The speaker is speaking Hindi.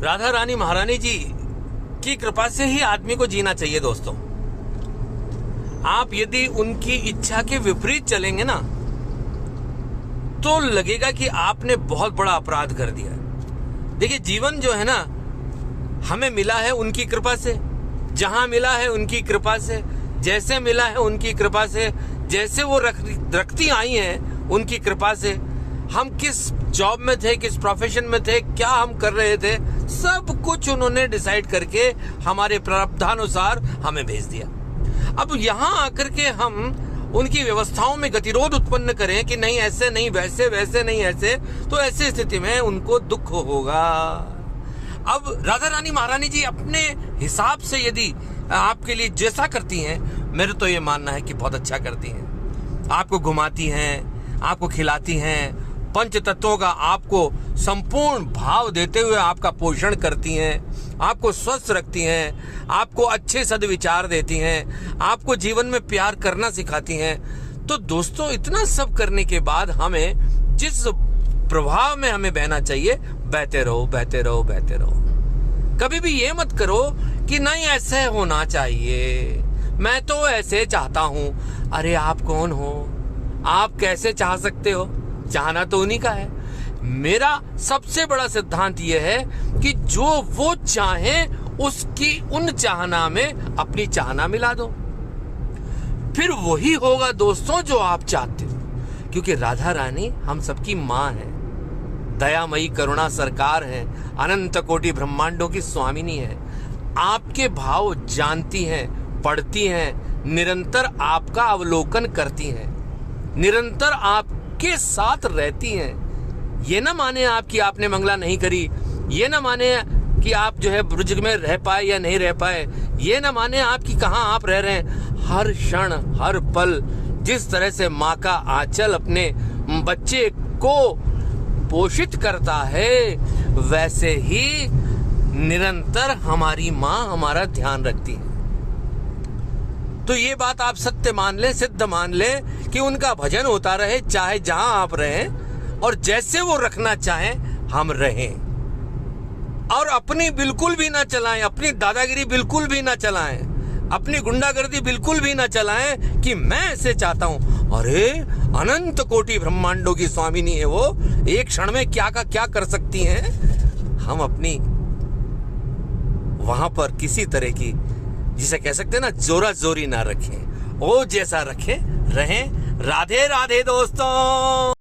राधा रानी महारानी जी की कृपा से ही आदमी को जीना चाहिए दोस्तों। आप यदि उनकी इच्छा के विपरीत चलेंगे ना तो लगेगा कि आपने बहुत बड़ा अपराध कर दिया। देखिए, जीवन जो है ना हमें मिला है उनकी कृपा से, जहां मिला है उनकी कृपा से, जैसे मिला है उनकी कृपा से, जैसे वो रखती आई हैं उनकी कृपा से। हम किस जॉब में थे, किस प्रोफेशन में थे, क्या हम कर रहे थे, सब कुछ उन्होंने डिसाइड करके हमारे प्रारब्धानुसार हमें भेज दिया। अब यहां आकर के हम उनकी व्यवस्थाओं में गतिरोध उत्पन्न करें कि नहीं ऐसे नहीं वैसे, वैसे नहीं ऐसे, तो ऐसी स्थिति में उनको दुख होगा। अब राधा रानी महारानी जी अपने हिसाब से यदि आपके लिए जैसा करती हैं, मेरे तो ये मानना है कि बहुत अच्छा करती हैं। आपको घुमाती हैं, आपको खिलाती हैं, पंच तत्वों का आपको संपूर्ण भाव देते हुए आपका पोषण करती हैं, आपको स्वस्थ रखती हैं, आपको अच्छे सद्विचार देती हैं, आपको जीवन में प्यार करना सिखाती हैं। तो दोस्तों, इतना सब करने के बाद हमें जिस प्रभाव में हमें बहना चाहिए, बहते रहो, बहते रहो, बहते रहो। कभी भी ये मत करो कि नहीं ऐसे होना चाहिए, मैं तो ऐसे चाहता हूं। अरे आप कौन हो? आप कैसे चाह सकते हो? चाहना तो उन्हीं का है। मेरा सबसे बड़ा सिद्धांत यह है कि जो वो चाहे उसकी उन चाहना में अपनी चाहना मिला दो, फिर वही होगा दोस्तों जो आप चाहते हो। क्योंकि राधा रानी हम सबकी माँ है, दयामयी करुणा सरकार है, अनंत कोटि ब्रह्मांडों की स्वामिनी है। आपके भाव जानती हैं, पढ़ती हैं, निरंतर आपका अवलोकन करती हैं, निरंतर आपके साथ रहती हैं। ये ना माने आप कि आपने मंगला नहीं करी, ये ना माने कि आप जो है ब्रज में रह पाए या नहीं रह पाए, ये ना माने आप कि कहाँ आप रह रहे हैं। हर क्षण हर पल जिस तरह से माँ का आंचल अपने बच्चे को पोषित करता है, वैसे ही निरंतर हमारी माँ हमारा ध्यान रखती है। तो ये बात आप सत्य मान ले, सिद्ध मान ले कि उनका भजन होता रहे, चाहे जहां आप रहें, और जैसे वो रखना चाहें हम रहें। और अपनी बिल्कुल भी ना चलाएं, अपनी दादागिरी बिल्कुल भी ना चलाएं, अपनी गुंडागर्दी बिल्कुल भी ना चलाएं कि मैं ऐसे चाहता हूं। अरे अनंत कोटि ब्रह्मांडों की स्वामिनी है वो, एक क्षण में क्या का क्या कर सकती हैं। हम अपनी वहां पर किसी तरह की, जिसे कह सकते हैं ना, जोरा जोरी ना रखें, वो जैसा रखें रहें। राधे राधे दोस्तों।